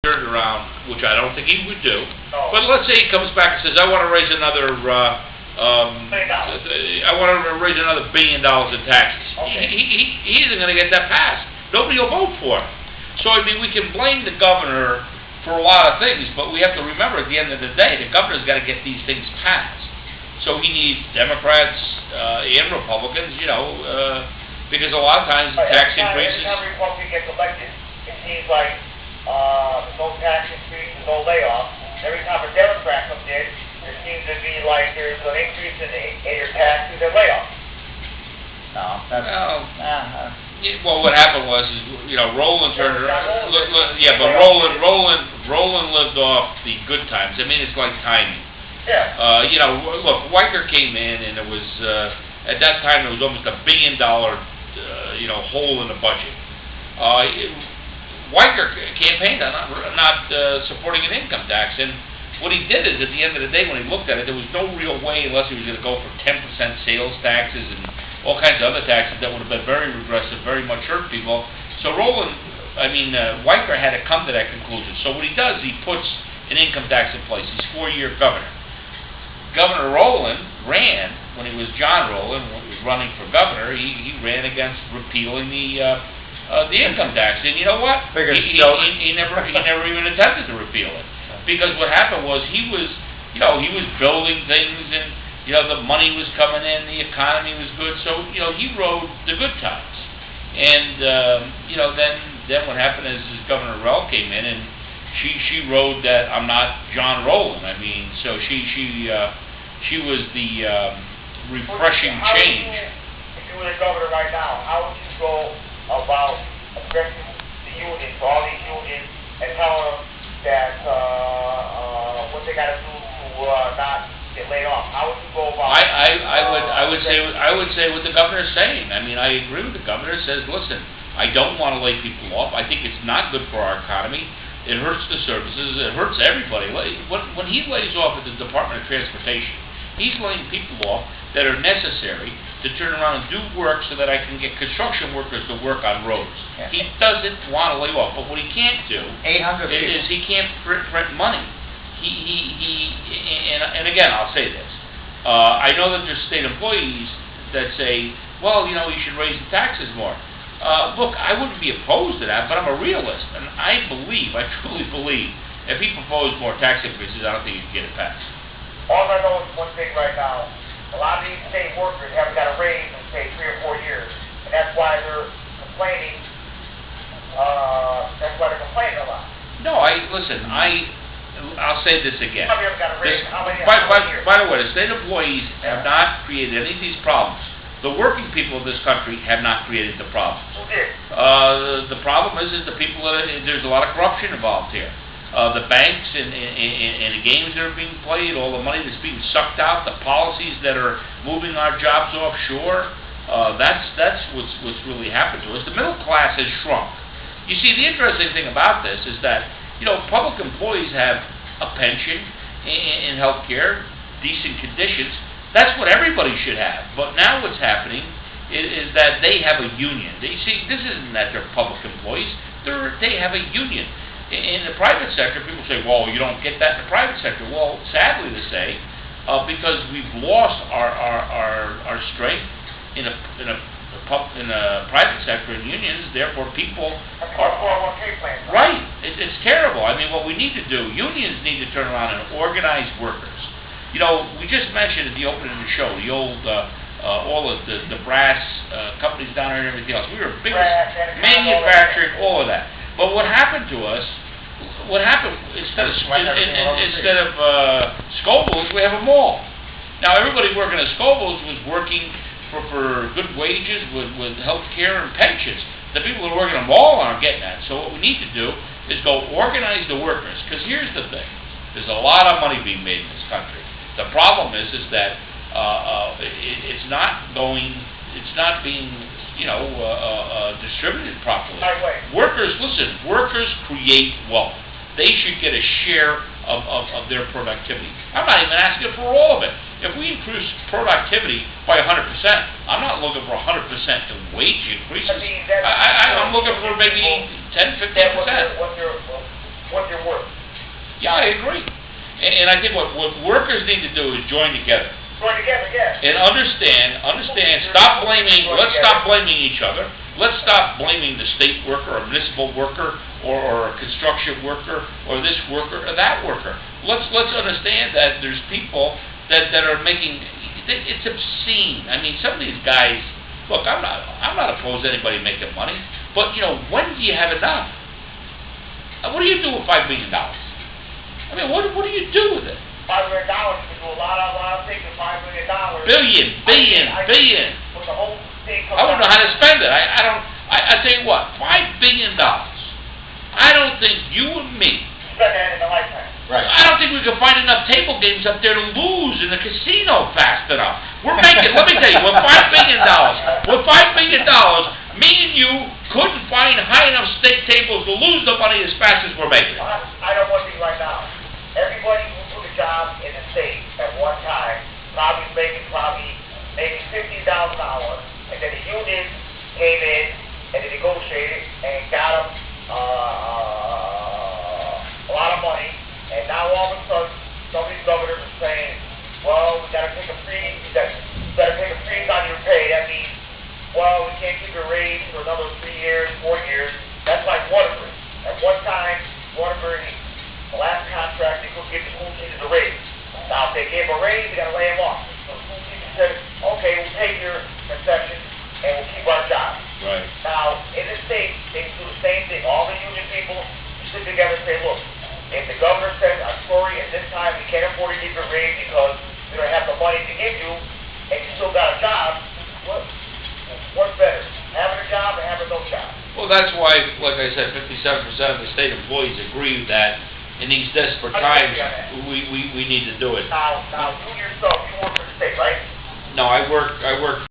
turned around, which I don't think he would do. No. But let's say he comes back and says, I want to raise another, I want to raise another $1 billion in taxes. Okay. He isn't going to get that passed. Nobody will vote for it. So, I mean, we can blame the governor for a lot of things, but we have to remember at the end of the day, the governor's got to get these things passed. So he needs Democrats and Republicans, because a lot of times the tax increases. Every time a Republican gets elected, it seems like there's no tax increase, there's no layoff. Every time a Democrat comes in, there seems to be like there's an increase in your taxes and layoffs. No, that's well, what happened was, Roland turned around. Roland lived off the good times. I mean, it's like timing. Yeah. Look, Weicker came in, and it was at that time it was almost $1 billion, hole in the budget. Weicker campaigned on not supporting an income tax, and what he did is, at the end of the day, when he looked at it, there was no real way, unless he was going to go for 10% sales taxes and all kinds of other taxes that would have been very regressive, very much hurt people. So Weicker had to come to that conclusion. So what he does, he puts an income tax in place. He's 4-year governor. Governor Rowland ran, when he was John Rowland, when he was running for governor, he ran against repealing the income tax. And you know what? He never even attempted to repeal it. Because what happened was he was building things, and the money was coming in, the economy was good, so he rode the good times. And then what happened is Governor Rell came in, and she rode that I'm not John Rowland. I mean, so she was the refreshing change. If you were the governor right now, how would you go about addressing the unions, all these unions, and telling them that what they got to do to not get laid off? How would you go about? I would say what the governor is saying. I mean, I agree with the governor. Says, listen, I don't want to lay people off. I think it's not good for our economy. It hurts the services. It hurts everybody. When he lays off at the Department of Transportation, he's laying people off that are necessary to turn around and do work so that I can get construction workers to work on roads. Yeah. He doesn't want to lay off, but what he can't do is he can't print money. And again, I'll say this. I know that there's state employees that say, well, you should raise the taxes more. Look, I wouldn't be opposed to that, but I'm a realist, and I truly believe, if he proposed more tax increases, I don't think he could get it passed. All I know is one thing right now. A lot of these state workers haven't got a raise in, say, 3 or 4 years, and that's why they're complaining. That's why they're complaining a lot. No, I'll say this again. How many of them got a raise? By the way, the state employees have not created any of these problems. The working people of this country have not created the problems. Who did? The problem is the people there's a lot of corruption involved here. The banks and the games that are being played, all the money that's being sucked out, the policies that are moving our jobs offshore, that's what's really happened to us. The middle class has shrunk. You see, the interesting thing about this is that, public employees have a pension and health care, decent conditions. That's what everybody should have. But now what's happening is that they have a union. You see, this isn't that they're public employees. They have a union. In the private sector, people say, well, you don't get that in the private sector. Well, sadly to say, because we've lost our strength in the private sector and unions, therefore people are... 401k plan. Right. It's terrible. I mean, what we need to do, unions need to turn around and organize workers. We just mentioned at the opening of the show, the old... all of the brass companies down there and everything else. We were big manufacturing, all of that. But what happened to us? Instead of Scoville's, we have a mall. Now everybody working at Scoville's was working for good wages with health care and pensions. The people who are working at a mall aren't getting that. So what we need to do is go organize the workers. Because here's the thing: there's a lot of money being made in this country. The problem is that it's not being distributed properly. Workers create wealth. They should get a share of their productivity. I'm not even asking for all of it. If we increase productivity by 100%, I'm not looking for 100% in wage increases. I'm looking for maybe 10, 15%. what you're worth. Yeah, I agree. And I think what workers need to do is join together. Join together, yeah. And understand, stop blaming, let's stop blaming each other. Let's stop blaming the state worker or municipal worker or a construction worker or this worker or that worker. Let's understand that there's people that are making, it's obscene. I mean, some of these guys, look, I'm not opposed to anybody making money, but you know, when do you have enough? What do you do with $5 billion? I mean, what do you do with it? $5 million, you can do a lot of things with $5 million. Billion. With the whole thing. I wouldn't know how to spend it. I tell you what, $5 billion. I don't think you and me. Spend that in a lifetime. Right. I don't think we can find enough table games up there to lose in the casino fast enough. We're making, let me tell you, with $5 billion, me and you couldn't find high enough stake tables to lose the money as fast as we're making it. I know one thing right now. Everybody who took a job in the state at one time probably making maybe $50,000, and then the union came in and they negotiated and got them a lot of money, and now all of a sudden some of these governors are saying, well, we gotta take a freeze, better take a freeze on your pay. That means, well, we can't keep your raise for another 3 years, 4 years. That's like Waterbury. At one time, Waterbury, the last contract, they couldn't give the school teachers a raise. Now, if they gave a raise, they gotta lay them off. So the school teachers said, okay, we'll take your concession and we'll keep our jobs. Right. Now, in the state, they do the same thing. All the union people sit together and say, look, if the governor says, I'm sorry, at this time we can't afford to give you a raise because we don't have the money to give you, and you still got a job, what's better, having a job or having no job? Well, that's why, like I said, 57% of the state employees agree that in these desperate times, we need to do it. Now, you yourself, you work for the state, right? No, I work